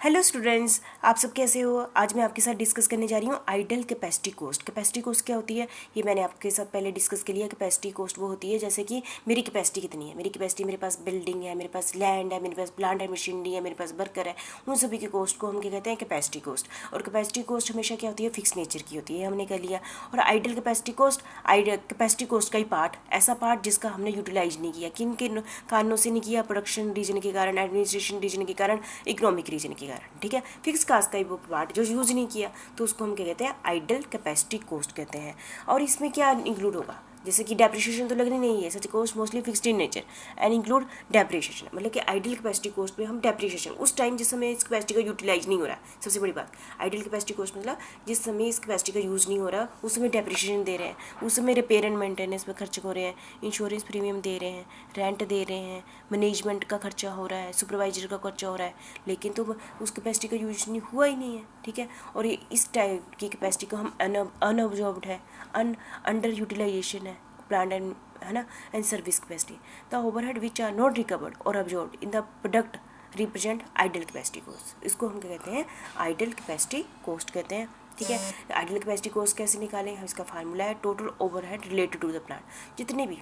Hello students, आप सब कैसे हो। आज मैं आपके साथ डिस्कस करने जा रही हूँ idle capacity cost. Capacity cost क्या होती है ये मैंने आपके साथ पहले डिस्कस कर लिया। कैपेसिटी कोस्ट वो होती है जैसे कि मेरी कैपेसिटी कितनी है। मेरी कैपेसिटी, मेरे पास बिल्डिंग है, मेरे पास लैंड है, मेरे पास प्लांट एंड मशीनरी है, मेरे पास वर्कर है, उन सभी की कोस्ट को हम क्या कहते हैं, कैपेसिटी कोस्ट। और कैपेसिटी कोस्ट हमेशा क्या होती है, फिक्स नेचर की होती है, हमने कर लिया। और idle capacity cost, capacity cost का ही पार्ट, ऐसा पार्ट जिसका हमने यूटिलाइज नहीं किया। किन किन कारणों से नहीं किया, प्रोडक्शन रीजन के कारण, एडमिनिस्ट्रेशन रीजन के कारण, इकोनॉमिक रीजन के कारण। ठीक है, फिक्स कास्ट का ही वो पार्ट जो यूज़ नहीं किया तो उसको हम क्या कहते हैं, आइडल कैपेसिटी कोस्ट कहते हैं। और इसमें क्या इंक्लूड होगा, जैसे कि डेप्रिसिएशन तो लगनी नहीं है, such cost mostly fixed in nature and include depreciation. मतलब कि आइडल कैपेसिटी कोस्ट में हम डेप्रिसिएशन उस टाइम जिस समय इस कैपेसिटी का यूटिलाइज नहीं हो रहा है, सबसे बड़ी बात आइडल कैपेसिटी कोस्ट मतलब जिस समय इस कैपेसिटी का यूज़ नहीं हो रहा उस समय डेप्रिसिएशन दे रहे हैं, उस समय रिपेयर एंड मेंटेनेंस में खर्च हो रहे हैं, इंश्योरेंस प्रीमियम दे रहे हैं, रेंट दे रहे हैं, मैनेजमेंट का खर्चा हो रहा है, सुपरवाइजर का खर्चा हो रहा है, लेकिन तो उस कैपेसिटी का यूज नहीं हुआ ही नहीं है। ठीक है, और ये इस टाइप की कैपेसिटी को हम अनअब्जॉर्ब्ड है, अंडर यूटिलाइजेशन है प्लांट एंड, है ना, and service capacity. The overhead which are not recovered और absorbed in the product represent idle capacity cost. इसको हम क्या कहते हैं, आइडल कैपेसिटी कोस्ट कहते हैं। ठीक है, आइडल कैपेसिटी कोस्ट कैसे निकालें, हम इसका फार्मूला है total overhead related to the plant. जितने भी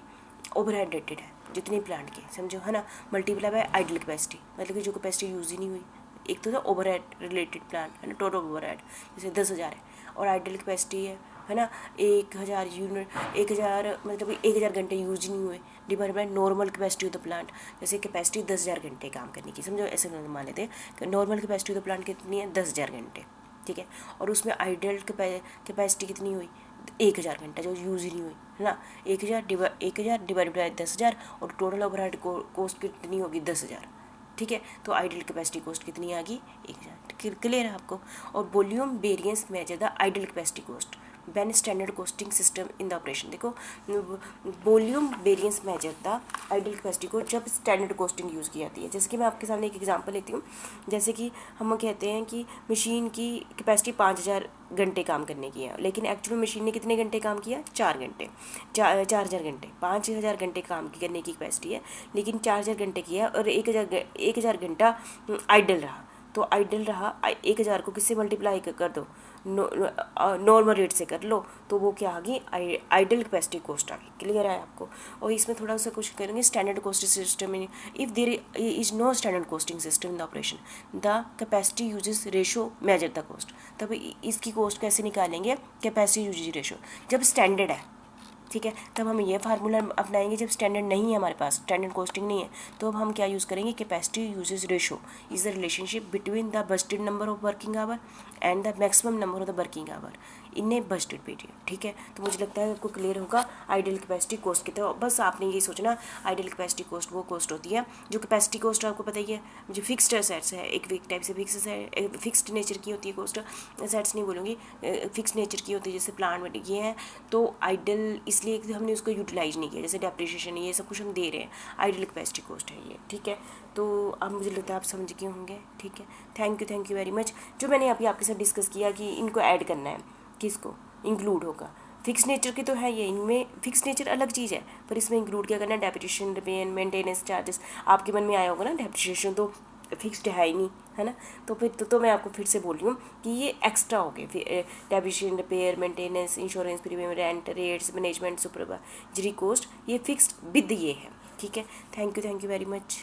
ओवरहेड रेटेड है, जितनी प्लांट की, समझो, है ना, मल्टीप्लाई बाय आइडल कैपेसिटी, मतलब कि जो कैपेसिटी यूज़ ही नहीं हुई। एक तो था ओवरहेड रिलेटेड प्लांट, है ना, टोटल ओवरहेड जैसे 10,000 है, और आइडल कैपेसिटी है ना 1,000 यूनिट, 1,000 मतलब 1,000 घंटे यूज नहीं हुए, divide by normal capacity of the plant. जैसे कैपेसिटी 10,000 घंटे काम करने की, समझो ऐसे मान लेते हैं normal capacity of the plant कितनी है, 10,000 घंटे। ठीक है, और उसमें आइडल कैपेसिटी कितनी हुई, 1,000 घंटा जो यूज़ ही नहीं हुई, है ना। 1,000 डिवाइड बाय 10,000, और टोटल ओवरहेड कोस्ट कितनी होगी, 10,000। ठीक है, तो आइडल कैपेसिटी कोस्ट कितनी आ गई, 1,000। क्लियर है आपको। और volume variance measure the idle capacity cost when standard costing system in the operation. देखो, volume variance measure the idle capacity को जब स्टैंडर्ड कोस्टिंग यूज़ की जाती है। जैसे कि मैं आपके सामने एक एग्जांपल लेती हूँ। जैसे कि हम कहते हैं कि मशीन की कैपेसिटी 5,000 घंटे काम करने की है, लेकिन एक्चुअली मशीन ने कितने घंटे काम किया, 4 घंटे, 4,000 घंटे। 5,000 घंटे काम करने की कैपेसिटी है, लेकिन 4,000 घंटे किया, और 1,000 घंटा आइडल रहा। तो आइडल रहा, 1,000 को किससे मल्टीप्लाई कर दो, नॉर्मल रेट से कर लो, तो वो क्या आ गई, आइडल कैपेसिटी कोस्ट आ गई। क्लियर है आपको। और इसमें थोड़ा सा कुछ करेंगे स्टैंडर्ड कोस्टिंग सिस्टम में। If there is no standard costing system in the operation, the capacity usage ratio measure the cost. तब इसकी कोस्ट कैसे निकालेंगे, कैपेसिटी यूजेज रेशो जब स्टैंडर्ड है। ठीक है, तब हम ये फार्मूला अपनाएंगे। जब स्टैंडर्ड नहीं है हमारे पास, स्टैंडर्ड कोस्टिंग नहीं है, तो अब हम क्या यूज़ करेंगे, capacity usage ratio is the relationship between the budgeted number of working hour and the maximum number of the working hour in a budgeted period. ठीक है, तो मुझे लगता है आपको क्लियर होगा आइडल कैपेसिटी कोस्ट की। तो बस आपने ये सोचना, आइडल कैपेसिटी कोस्ट वो कोस्ट होती है जो कैपेसिटी कोस्ट आपको पता ही है, जो फिक्स्ड एसेट्स है, एक टाइप से फिक्स्ड नेचर की होती है कोस्ट। एसेट्स नहीं बोलूँगी, फिक्स्ड नेचर की होती है, जैसे प्लांट ये है। तो आइडल इसलिए हमने उसको यूटिलाइज नहीं किया, जैसे डेप्रिसिएशन, ये सब कुछ हम दे रहे हैं, आइडल कैपेसिटी कोस्ट है ये। ठीक है, तो अब मुझे लगता है आप समझ गए होंगे। ठीक है, थैंक यू वेरी मच। जो मैंने अभी आपके साथ डिस्कस किया कि इनको ऐड करना है, किसको इंक्लूड होगा, फिक्स नेचर की तो है ये, इनमें फिक्स नेचर अलग चीज़ है, पर इसमें इंक्लूड क्या करना है, डेप्रिसिएशन, रिपेयर, मेंटेनेंस चार्जेस। आपके मन में आया होगा ना, डेप्रिसिएशन तो फिक्स्ड है ही नहीं, है ना। तो फिर तो मैं आपको फिर से बोल रही हूँ कि ये एक्स्ट्रा हो गए, depreciation, repair, maintenance, insurance premium, rent, rates, management, supervisory cost, ये फिक्स्ड विद ये है। ठीक है, थैंक यू वेरी मच।